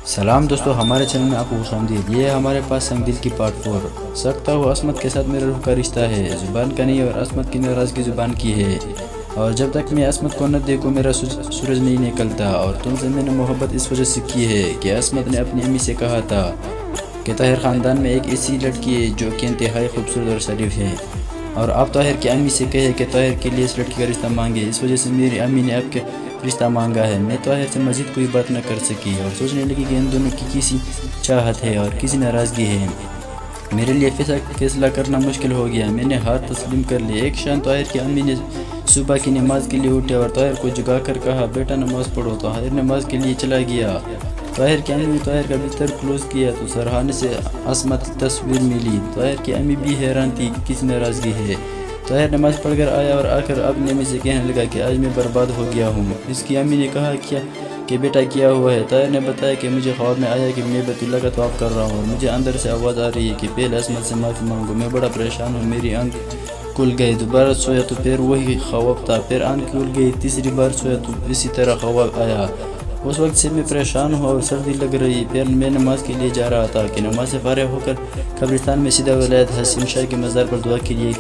سلام دوستو، ہمارے چینل میں آپ کو خوش آمدید۔ یہ ہے ہمارے پاس سنگ دل کی پارٹ 4۔ سکتا ہو عصمت کے ساتھ میرے روح کا رشتہ ہے، زبان کا نہیں اور عصمت کی ناراضگی زبان کی ہے، اور جب تک میں عصمت کو نہ دیکھوں میرا سورج نہیں نکلتا۔ اور تم سے میں نے محبت اس وجہ سے کی ہے کہ عصمت نے اپنی امی سے کہا تھا کہ طاہر خاندان میں ایک ایسی لڑکی ہے جو کہ انتہائی خوبصورت اور شریف ہے، اور آپ طاہر کی امی سے کہے کہ طاہر کے لیے اس لڑکی کا رشتہ مانگے۔ اس وجہ سے میری امی نے آپ کے رشتہ مانگا ہے۔ میں طاہر سے مزید کوئی بات نہ کر سکی اور سوچنے لگی کہ ان دونوں کی کسی چاہت ہے اور کسی ناراضگی ہے۔ میرے لیے فیصلہ کرنا مشکل ہو گیا۔ میں نے ہاتھ تسلیم کر لیے۔ ایک شام طاہر کی امی نے صبح کی نماز کے لیے اٹھے اور طاہر کو جگا کر کہا، بیٹا نماز پڑھو۔ طاہر نماز کے لیے چلا گیا۔ طاہر کی امی نے طاہر کا بستر کلوز کیا تو سرحانے سے عصمت کی تصویر ملی۔ طاہر کی امی بھی حیران تھی کہ کس ناراضگی ہے۔ طاہر نماز پڑھ کر آیا اور آ کر اپنی امی سے کہنے لگا کہ آج میں برباد ہو گیا ہوں۔ اس کی امی نے کہا کہ بیٹا کیا ہوا ہے؟ طاہر نے بتایا کہ مجھے خواب میں آیا کہ میں بیت اللہ کا طواف کر رہا ہوں اور مجھے اندر سے آواز آ رہی ہے کہ پہلے عصمت سے معافی مانگو۔ میں بڑا پریشان ہوں، میری آنکھ کھل گئی۔ دوبارہ سویا تو پھر وہی خواب تھا، پھر آنکھ کھل گئی۔ تیسری بار سویا تو اسی طرح خواب آیا۔ اس وقت سے میں پریشان ہوں اور سردی لگ رہی۔ پھر میں نماز کے لیے جا رہا تھا کہ نماز سے فارغ ہو کر قبرستان میں سیدھا ولایت حسین شاہ کے مزار پر دعا کے لیے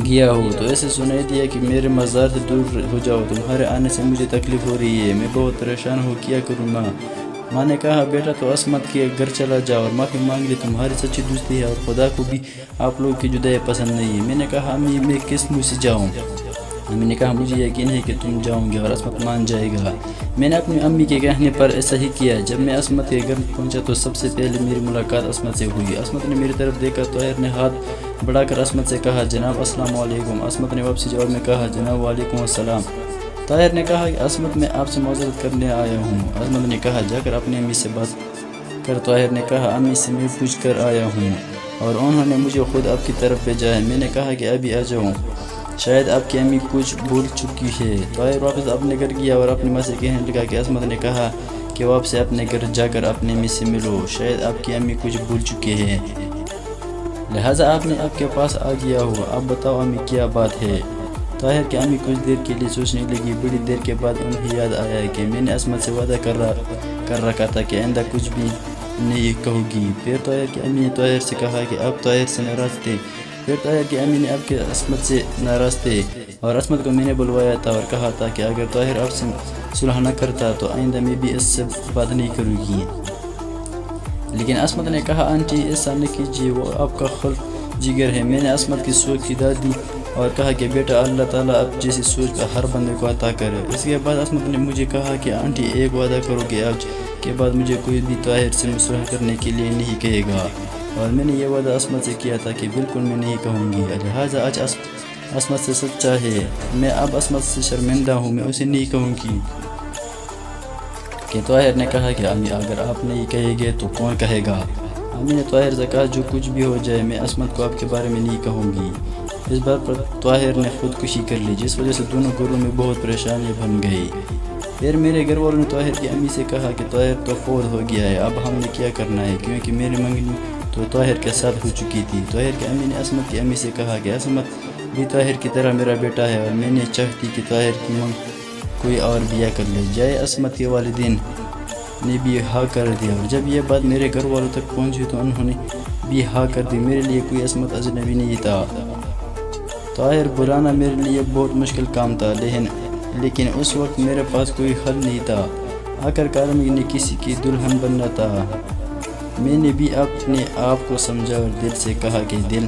گیا ہوں تو ایسے سنائی دیا کہ میرے مزار سے دور ہو جاؤ، تمہارے آنے سے مجھے تکلیف ہو رہی ہے، میں بہت پریشان ہوں، کیا کروں ماں نے کہا، بیٹا تو عصمت کے گھر چلا جاؤ اور معافی مانگ لے، تمہاری سچی دوستی ہے اور خدا کو بھی آپ لوگ کی جدائی پسند نہیں ہے۔ میں نے کہا، امی میں کس منہ سے جاؤں؟ امی نے کہا، مجھے یقین ہے کہ تم جاؤں گے اور عصمت مان جائے گا۔ میں نے اپنی امی کے کہنے پر ایسا ہی کیا۔ جب میں عصمت کے گھر پہنچا تو سب سے پہلے میری ملاقات عصمت سے ہوئی۔ عصمت نے میری طرف دیکھا۔ طاہر نے ہاتھ بڑھا کر عصمت سے کہا، جناب السلام علیکم۔ عصمت نے واپسی جواب میں کہا، جناب وعلیکم السلام۔ طاہر نے کہا کہ عصمت میں آپ سے معذرت کرنے آیا ہوں۔ عصمت نے کہا، جا کر اپنی امی سے بات کر۔ طاہر نے کہا، امی سے میں پوچھ کر آیا ہوں اور انہوں نے مجھے خود آپ کی طرف بھیجا ہے۔ میں نے کہا کہ ابھی آ جاؤں، شاید آپ کی امی کچھ بھول چکی ہے۔ طاہر واپس اپنے گھر گیا اور اپنی ماں سے کہنے لگا کہ عصمت نے کہا کہ واپس اپنے گھر جا کر اپنی امی سے ملو، شاید آپ کی امی کچھ بھول چکی ہے، لہٰذا آپ نے آپ کے پاس آ گیا ہو۔ اب بتاؤ امی کیا بات ہے؟ طاہر کی امی کچھ دیر کے لیے سوچنے لگی۔ بڑی دیر کے بعد انہیں یاد آیا کہ میں نے عصمت سے وعدہ کر رکھا تھا کہ آئندہ کچھ بھی نہیں کہوں گی۔ پھر طاہر کی امی نے طاہر سے کہا کہ آپ طاہر سے ناراض تھے۔ پھر طاہر کی امی نے آپ کے عصمت سے ناراض تھے اور عصمت کو میں نے بلوایا تھا اور کہا تھا کہ اگر طاہر آپ سے صلح نہ کرتا تو آئندہ میں بھی اس سے بات نہیں کروں گی، لیکن عصمت نے کہا، آنٹی ایسا نہ کیجیے، وہ آپ کا خلق جگر ہے۔ میں نے عصمت کی سوچ کی داد دی اور کہا کہ بیٹا اللہ تعالیٰ اب جیسی سوچ ہر بندے کو عطا کرے۔ اس کے بعد عصمت نے مجھے کہا کہ آنٹی ایک وعدہ کرو کہ آج کے بعد مجھے کوئی بھی طاہر سے صلح کرنے کے لیے نہیں کہے گا، اور میں نے یہ وعدہ عصمت سے کیا تھا کہ بالکل میں نہیں کہوں گی، لہٰذا آج عصمت سے سچا ہے۔ میں اب عصمت سے شرمندہ ہوں، میں اسے نہیں کہوں گی کہ طاہر نے کہا کہ امی اگر آپ نہیں کہے گے تو کون کہے گا؟ امی نے طاہر سے کہا، جو کچھ بھی ہو جائے میں عصمت کو آپ کے بارے میں نہیں کہوں گی۔ اس بات پر طاہر نے خودکشی کر لی، جس وجہ سے دونوں گھروں میں بہت پریشانی بن گئی۔ پھر میرے گھر والوں نے طاہر کی امی سے کہا کہ طاہر تو فوت ہو گیا ہے، اب ہم نے کیا کرنا ہے، کیونکہ میری منگنی تو طاہر کے ساتھ ہو چکی تھی۔ طاہر کی امی نے عصمت کی امی سے کہا کہ عصمت بھی طاہر کی طرح میرا بیٹا ہے اور میں نے چاہتی کہ طاہر کی مانگ کوئی اور بیاہ کر لے جائے۔ عصمت کے والدین نے بھی ہاں کر دیا اور جب یہ بات میرے گھر والوں تک پہنچی تو انہوں نے بھی ہاں کر دی۔ میرے لیے کوئی عصمت اجنبی نہیں تھا۔ طاہر بلانا میرے لیے بہت مشکل کام تھا، لیکن اس وقت میرے پاس کوئی حل نہیں تھا۔ آخرکار میں نے کسی کی دلہن بننا تھا۔ میں نے بھی اپنے آپ کو سمجھا اور دل سے کہا کہ دل